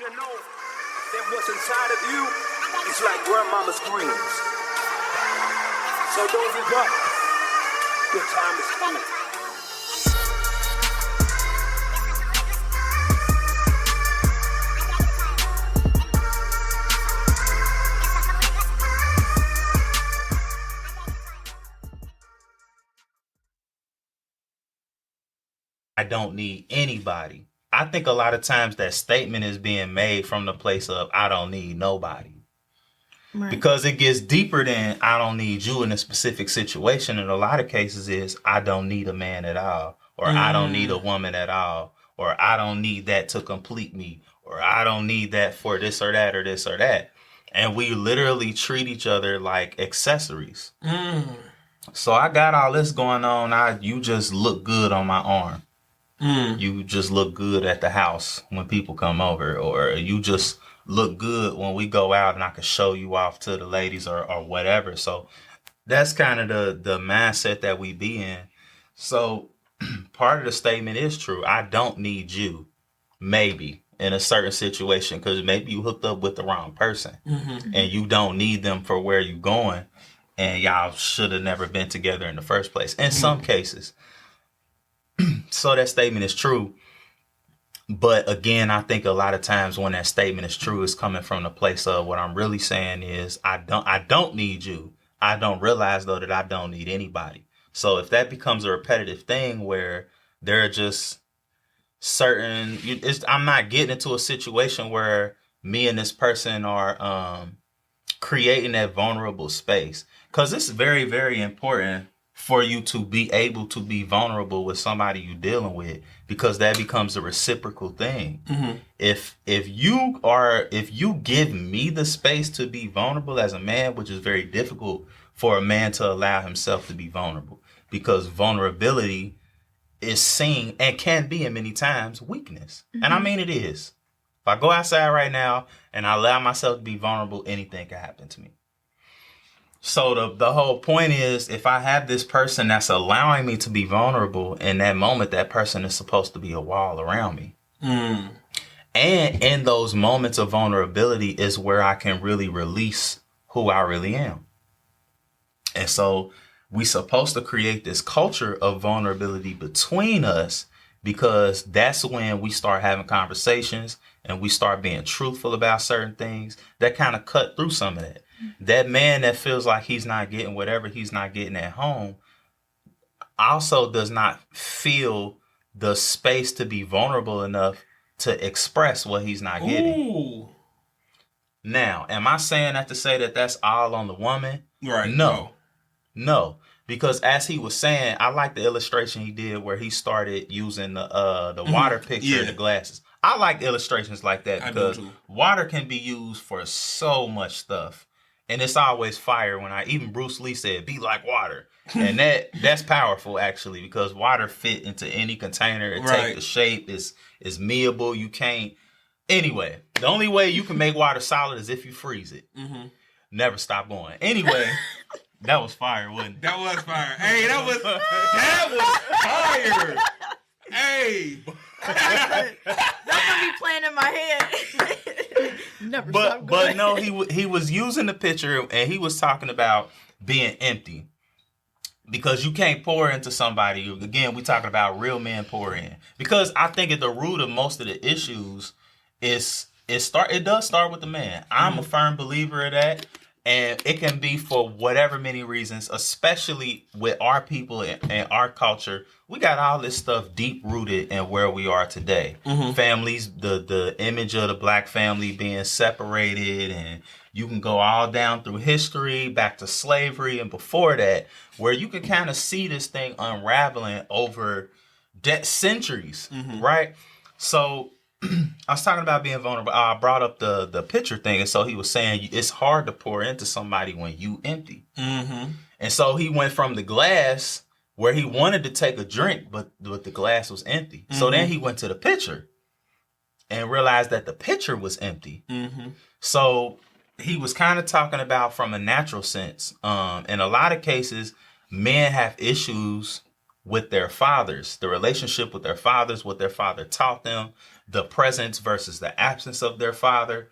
to know that what's inside of you is like grandmama's dreams. So don't give up. Your time is coming. I don't need anybody. I think a lot of times that statement is being made from the place of I don't need nobody. Right. Because it gets deeper than I don't need you in a specific situation. In a lot of cases is I don't need a man at all, or I don't need a woman at all, or I don't need that to complete me, or I don't need that for this or that or this or that. And we literally treat each other like accessories. So I got all this going on. You just look good on my arm. You just look good at the house when people come over, or you just look good when we go out and I can show you off to the ladies or whatever. So that's kind of the mindset that we be in. So part of the statement is true. I don't need you, maybe in a certain situation, because maybe you hooked up with the wrong person and you don't need them for where you're going. And y'all should have never been together in the first place. In some cases. So that statement is true. But again, I think a lot of times when that statement is true, it's coming from the place of what I'm really saying is I don't need you. I don't realize, though, that I don't need anybody. So if that becomes a repetitive thing where there are just certain, I'm not getting into a situation where me and this person are creating that vulnerable space. Because it's very, very important for you to be able to be vulnerable with somebody you're dealing with, because that becomes a reciprocal thing. If you give me the space to be vulnerable as a man, which is very difficult for a man to allow himself to be vulnerable, because vulnerability is seen and can be in many times weakness. And I mean, it is. If I go outside right now and I allow myself to be vulnerable, anything can happen to me. So the whole point is, if I have this person that's allowing me to be vulnerable, in that moment, that person is supposed to be a wall around me. And in those moments of vulnerability is where I can really release who I really am. And so we're supposed to create this culture of vulnerability between us, because that's when we start having conversations and we start being truthful about certain things that kind of cut through some of that. That man that feels like he's not getting whatever he's not getting at home also does not feel the space to be vulnerable enough to express what he's not getting. Now, am I saying that to say that that's all on the woman? Right. No. Because as he was saying, I like the illustration he did where he started using the water picture of the glasses. I like illustrations like that because water can be used for so much stuff. And it's always fire when even Bruce Lee said, be like water. And that's powerful, actually, because water fit into any container. It takes the shape. It's meable. You can't. Anyway, the only way you can make water solid is if you freeze it. Never stop going. Anyway, that was fire, wasn't it? That was fire. Hey, that was fire. Hey. That's gonna be playing in my head. Never stop going. But no, he was using the picture and he was talking about being empty, because you can't pour into somebody. Again, we talking about real men pour in, because I think at the root of most of the issues it does start with the man. I'm a firm believer of that. And it can be for whatever many reasons, especially with our people and our culture. We got all this stuff deep rooted in where we are today. Families, the image of the black family being separated, and you can go all down through history, back to slavery and before that, where you can kind of see this thing unraveling over centuries, right? So I was talking about being vulnerable. I brought up the picture thing. And so he was saying it's hard to pour into somebody when you empty. And so he went from the glass where he wanted to take a drink, but the glass was empty. So then he went to the pitcher and realized that the pitcher was empty. So he was kind of talking about from a natural sense. In a lot of cases, men have issues with their fathers, the relationship with their fathers, what their father taught them, the presence versus the absence of their father.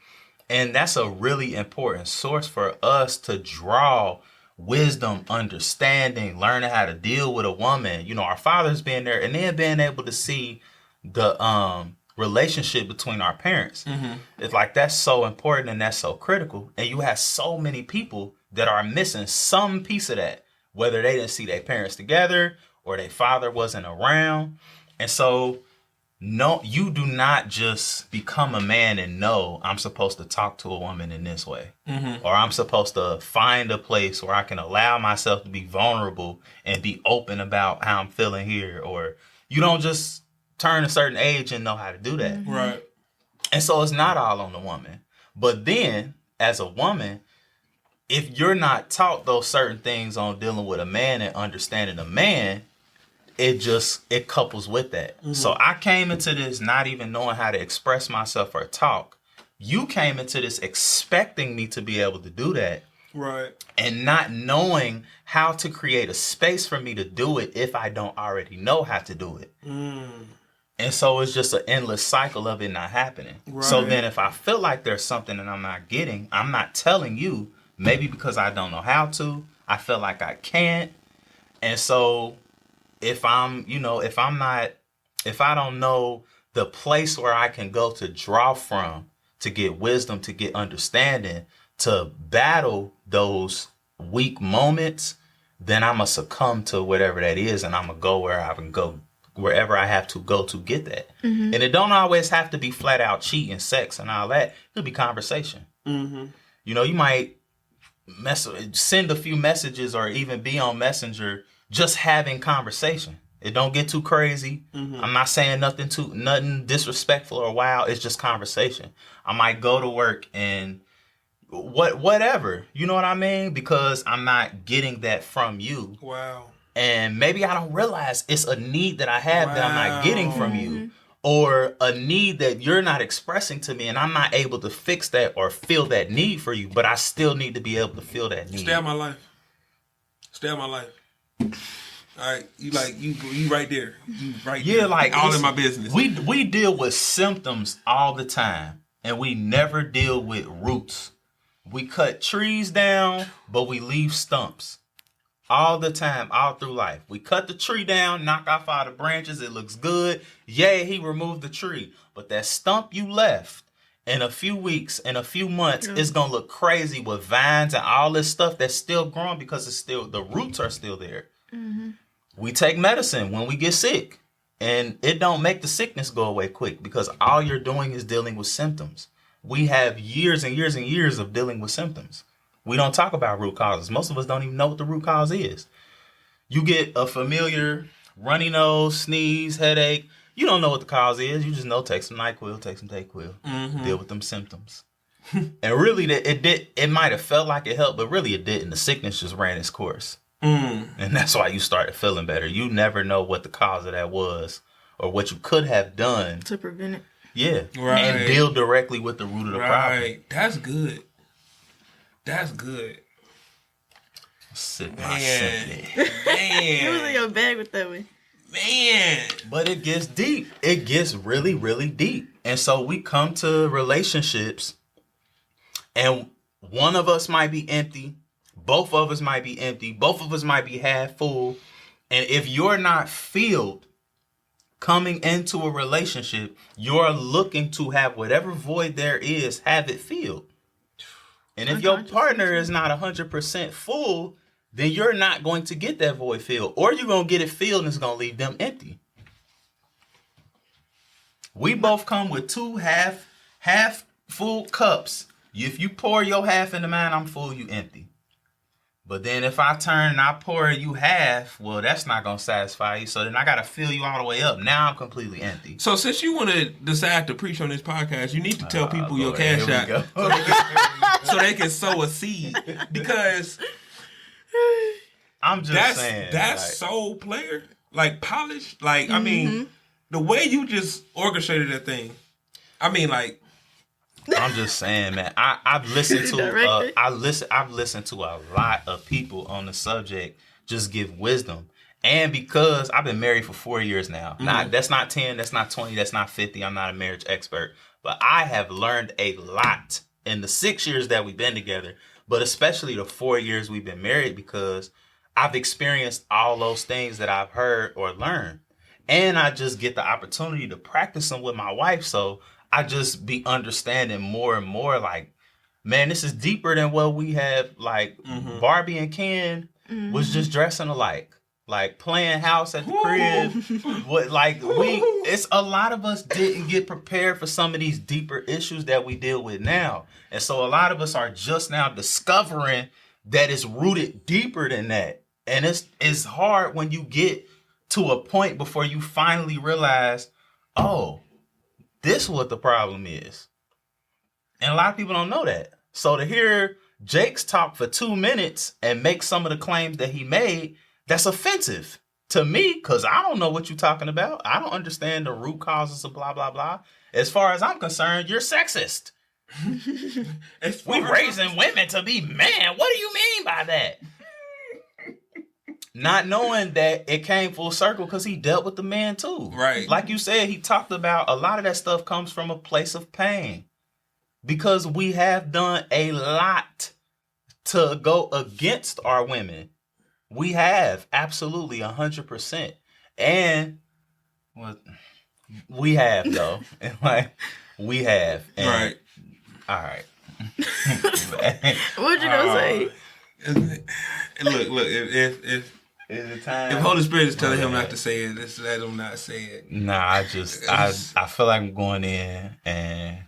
And that's a really important source for us to draw wisdom, understanding, learning how to deal with a woman. You know, our fathers being there and then being able to see the relationship between our parents. It's like that's so important and that's so critical. And you have so many people that are missing some piece of that, whether they didn't see their parents together or their father wasn't around. And so no, you do not just become a man and know I'm supposed to talk to a woman in this way. Or I'm supposed to find a place where I can allow myself to be vulnerable and be open about how I'm feeling here. Or you don't just turn a certain age and know how to do that. Right. And so it's not all on the woman. But then as a woman, if you're not taught those certain things on dealing with a man and understanding a man, it couples with that. So I came into this not even knowing how to express myself or talk. You came into this expecting me to be able to do that. Right. And not knowing how to create a space for me to do it if I don't already know how to do it. And so it's just an endless cycle of it not happening. Right. So then if I feel like there's something that I'm not getting, I'm not telling you, maybe because I don't know how to, I feel like I can't. And so if I don't know the place where I can go to draw from, to get wisdom, to get understanding, to battle those weak moments, then I'm going to succumb to whatever that is. And I'm going to go where I can go, wherever I have to go to get that. And it don't always have to be flat out cheating, sex and all that. It could be conversation. You know, you might send a few messages or even be on Messenger just having conversation. It don't get too crazy. I'm not saying nothing disrespectful or wild. It's just conversation. I might go to work and whatever. You know what I mean? Because I'm not getting that from you. Wow. And maybe I don't realize it's a need that I have that I'm not getting from you. Or a need that you're not expressing to me, and I'm not able to fix that or feel that need for you, but I still need to be able to feel that need. Stay out my life. Stay out my life. All right, you right there. You right there. Like all in my business. We deal with symptoms all the time, and we never deal with roots. We cut trees down, but we leave stumps. All the time, all through life. We cut the tree down, knock off all the branches, it looks good. Yay, he removed the tree. But that stump you left, in a few weeks, in a few months, it's going to look crazy with vines and all this stuff that's still growing because the roots are still there. We take medicine when we get sick, and it don't make the sickness go away quick because all you're doing is dealing with symptoms. We have years and years and years of dealing with symptoms. We don't talk about root causes. Most of us don't even know what the root cause is. You get a familiar runny nose, sneeze, headache. You don't know what the cause is. You just know take some NyQuil, take some Dayquil, deal with them symptoms. And really, it might have felt like it helped, but really it didn't. The sickness just ran its course. And that's why you started feeling better. You never know what the cause of that was or what you could have done to prevent it. Yeah. Right. And deal directly with the root of the problem. Right. That's good. That's good. Sip Man. my simply. Man. You was in your bag with that one. Man. But it gets deep. It gets really, really deep. And so we come to relationships and one of us might be empty. Both of us might be empty. Both of us might be half full. And if you're not filled coming into a relationship, you're looking to have whatever void there is, have it filled. And if your partner is not 100% full, then you're not going to get that void filled. Or you're going to get it filled and it's going to leave them empty. We both come with two half full cups. If you pour your half into mine, I'm full, you empty. But then if I turn and I pour you half, well, that's not going to satisfy you. So then I got to fill you all the way up. Now I'm completely empty. So since you want to decide to preach on this podcast, you need to tell people your cash out so they can sow a seed. Because I'm just saying. That's so player, like polished. Like, I mean, the way you just orchestrated that thing. I mean, like, I'm just saying, man. I've listened to I've listened to a lot of people on the subject just give wisdom, And because I've been married for 4 years now. That's not 10, that's not 20, that's not 50. I'm not a marriage expert. But I have learned a lot in the 6 years that we've been together, but especially the 4 years we've been married, because I've experienced all those things that I've heard or learned. And I just get the opportunity to practice them with my wife. So I just be understanding more and more, like, man, this is deeper than what we have. Like Barbie and Ken was just dressing alike. Like playing house at the crib. It's a lot of us didn't get prepared for some of these deeper issues that we deal with now. And so a lot of us are just now discovering that it's rooted deeper than that. And it's hard when you get to a point before you finally realize, oh, this is what the problem is. And a lot of people don't know that. So to hear Jake's talk for 2 minutes and make some of the claims that he made, that's offensive to me, because I don't know what you're talking about. I don't understand the root causes of blah, blah, blah. As far as I'm concerned, you're sexist. We're raising women to be men. What do you mean by that? Not knowing that it came full circle because he dealt with the man too. Right. Like you said, he talked about a lot of that stuff comes from a place of pain. Because we have done a lot to go against our women. We have, absolutely, 100%. And we have, though. Like, we have. And, right. All right. What you gonna say? Look, if Holy Spirit is telling him not to say it, just let him not say it. Nah, I feel like I'm going in and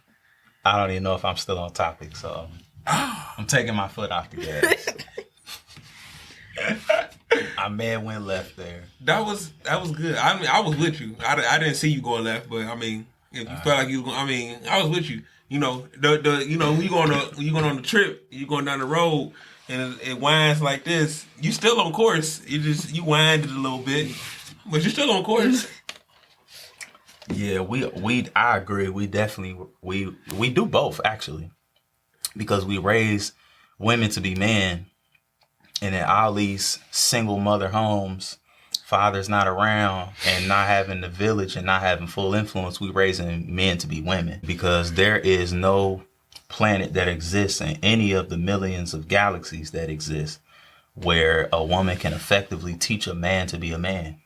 I don't even know if I'm still on topic, so I'm taking my foot off the gas. I may have went left there. That was good. I mean, I was with you. I didn't see you going left, but I mean, if you felt like you was going, I mean, I was with you. You know, when you going on the trip, you going down the road, and it winds like this. You still on course. You wind it a little bit, but you're still on course. Yeah, I agree. We definitely we do both, actually, because we raise women to be men, and in all these single mother homes, father's not around and not having the village and not having full influence, we raising men to be women, because there is no planet that exists in any of the millions of galaxies that exist where a woman can effectively teach a man to be a man,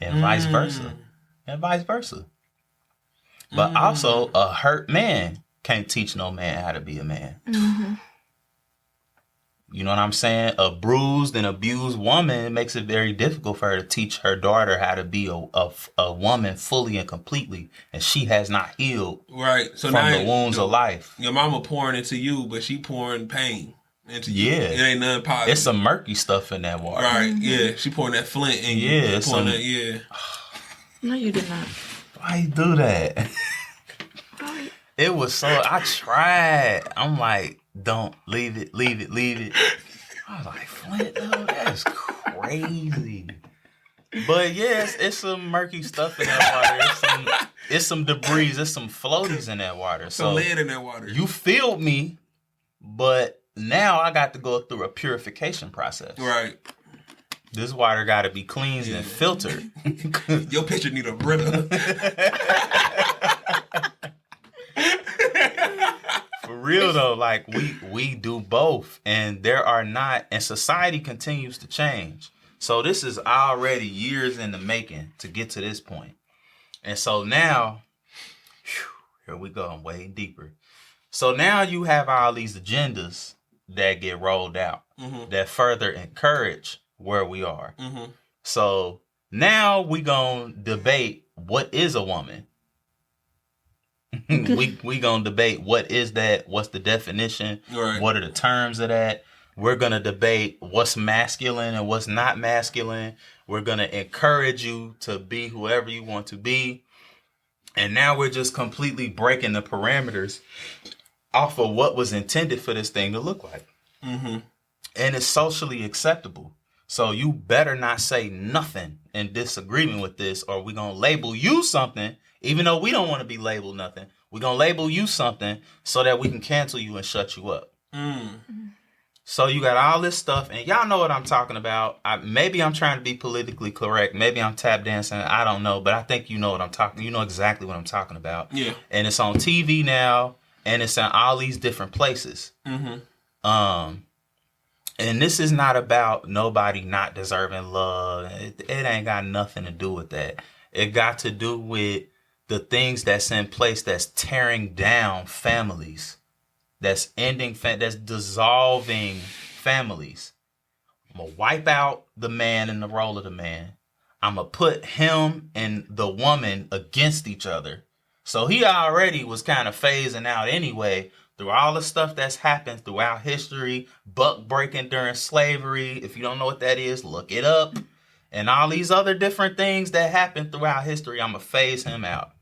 and vice versa. And vice versa. But also, a hurt man can't teach no man how to be a man. Mm-hmm. You know what I'm saying? A bruised and abused woman makes it very difficult for her to teach her daughter how to be a woman fully and completely. And she has not healed so from now the wounds of life. Your mama pouring into you, but she pouring pain into you. Yeah. It ain't nothing positive. It's some murky stuff in that water. Right, yeah. She pouring that flint in you. Yeah. No, you did not. Why you do that? It was so, I tried. I'm like, don't, leave it. I was like, Flint, though, that's crazy. But yeah, it's some murky stuff in that water. It's some debris. It's some floaties in that water. Some lead in that water. You filled me, but now I got to go through a purification process. Right. This water got to be cleansed and filtered. Your picture need a Brita. For real though, like we do both, and and society continues to change. So this is already years in the making to get to this point. And so now, here we go, I'm way deeper. So now you have all these agendas that get rolled out that further encourage where we are. Mm-hmm. So now we gonna debate what is a woman. we gonna debate what is that, what's the definition, what are the terms of that. We're gonna debate what's masculine and what's not masculine. We're gonna encourage you to be whoever you want to be. And now we're just completely breaking the parameters off of what was intended for this thing to look like. Mm-hmm. And it's socially acceptable. So you better not say nothing in disagreement with this, or we're going to label you something, even though we don't want to be labeled nothing. We're going to label you something so that we can cancel you and shut you up. Mm. So you got all this stuff, and y'all know what I'm talking about. Maybe I'm trying to be politically correct. Maybe I'm tap dancing. I don't know, but I think you know what I'm talking. You know exactly what I'm talking about. Yeah. And it's on TV now, and it's in all these different places. Mm-hmm. And this is not about nobody not deserving love. It ain't got nothing to do with that. It got to do with the things that's in place that's tearing down families. That's that's dissolving families. I'm going to wipe out the man in the role of the man. I'm going to put him and the woman against each other. So he already was kind of phasing out anyway through all the stuff that's happened throughout history, buck breaking during slavery. If you don't know what that is, look it up. And all these other different things that happened throughout history, I'm going to phase him out.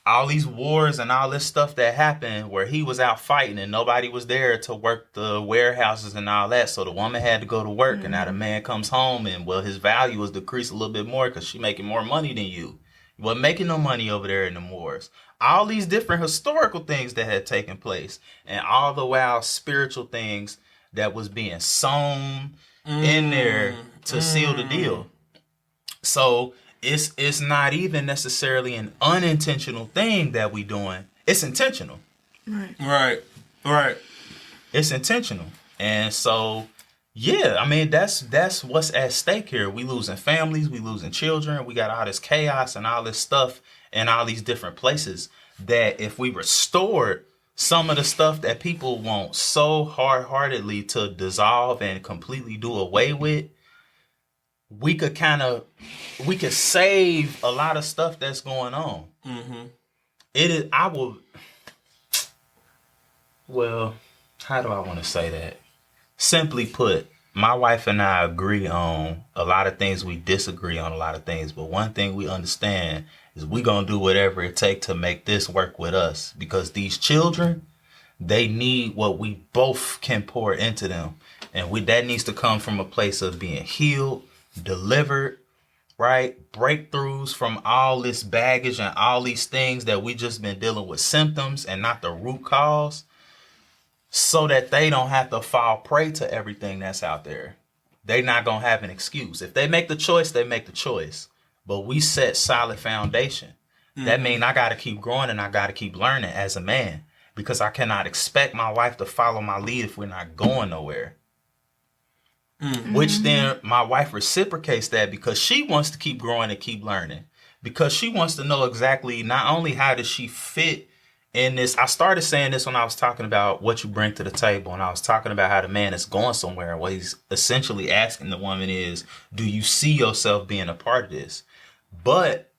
All these wars and all this stuff that happened where he was out fighting and nobody was there to work the warehouses and all that. So the woman had to go to work, and now the man comes home and, well, his value was decreased a little bit more because she's making more money than you. You wasn't making no money over there in the wars. All these different historical things that had taken place, and all the while spiritual things that was being sown in there to seal the deal. So it's not even necessarily an unintentional thing that we doing. It's intentional. Right. It's intentional. And so, yeah, I mean, that's what's at stake here. We losing families, we losing children, we got all this chaos and all this stuff in all these different places that if we restored some of the stuff that people want so hard-heartedly to dissolve and completely do away with, we could save a lot of stuff that's going on. Mm-hmm. Well, how do I want to say that? Simply put, my wife and I agree on a lot of things. We disagree on a lot of things. But one thing we understand is we're going to do whatever it takes to make this work with us. Because these children, they need what we both can pour into them. And that needs to come from a place of being healed, delivered, right? Breakthroughs from all this baggage and all these things that we just been dealing with, symptoms and not the root cause, so that they don't have to fall prey to everything that's out there. They not going to have an excuse. If they make the choice, they make the choice. But we set solid foundation. That means I got to keep growing and I got to keep learning as a man, because I cannot expect my wife to follow my lead if we're not going nowhere. Which then my wife reciprocates that because she wants to keep growing and keep learning, because she wants to know exactly not only how does she fit in this. I started saying this when I was talking about what you bring to the table, and I was talking about how the man is going somewhere, and what he's essentially asking the woman is, do you see yourself being a part of this? But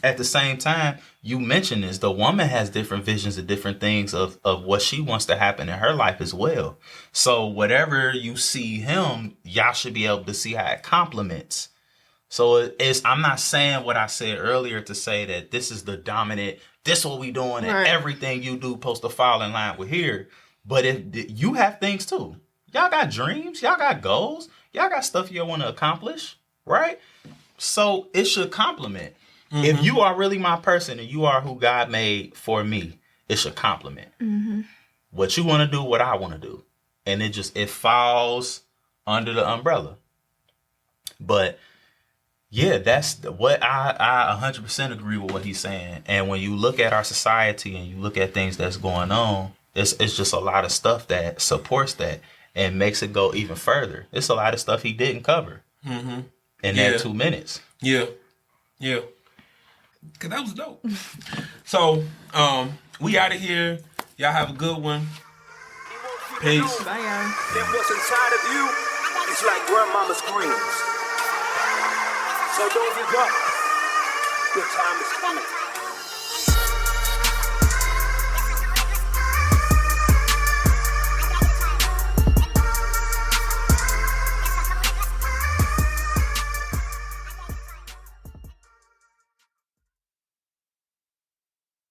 at the same time, you mentioned this, the woman has different visions of different things of what she wants to happen in her life as well. So whatever you see him, y'all should be able to see how it complements. So I'm not saying what I said earlier to say that this is the dominant, this is what we doing, and everything you do supposed to fall in line with here. But if you have things too, y'all got dreams, y'all got goals, y'all got stuff you want to accomplish, right? So it should complement. If you are really my person and you are who God made for me, it should complement. What you want to do, what I want to do. And it falls under the umbrella. But yeah, that's what I 100% agree with what he's saying. And when you look at our society and you look at things that's going on, it's just a lot of stuff that supports that and makes it go even further. It's a lot of stuff he didn't cover in that 2 minutes. Yeah. Cause that was dope. So, we out of here. Y'all have a good one. Peace. Bye, y'all. That what's inside of you is like grandmama's greens. So don't give up. Your time is coming.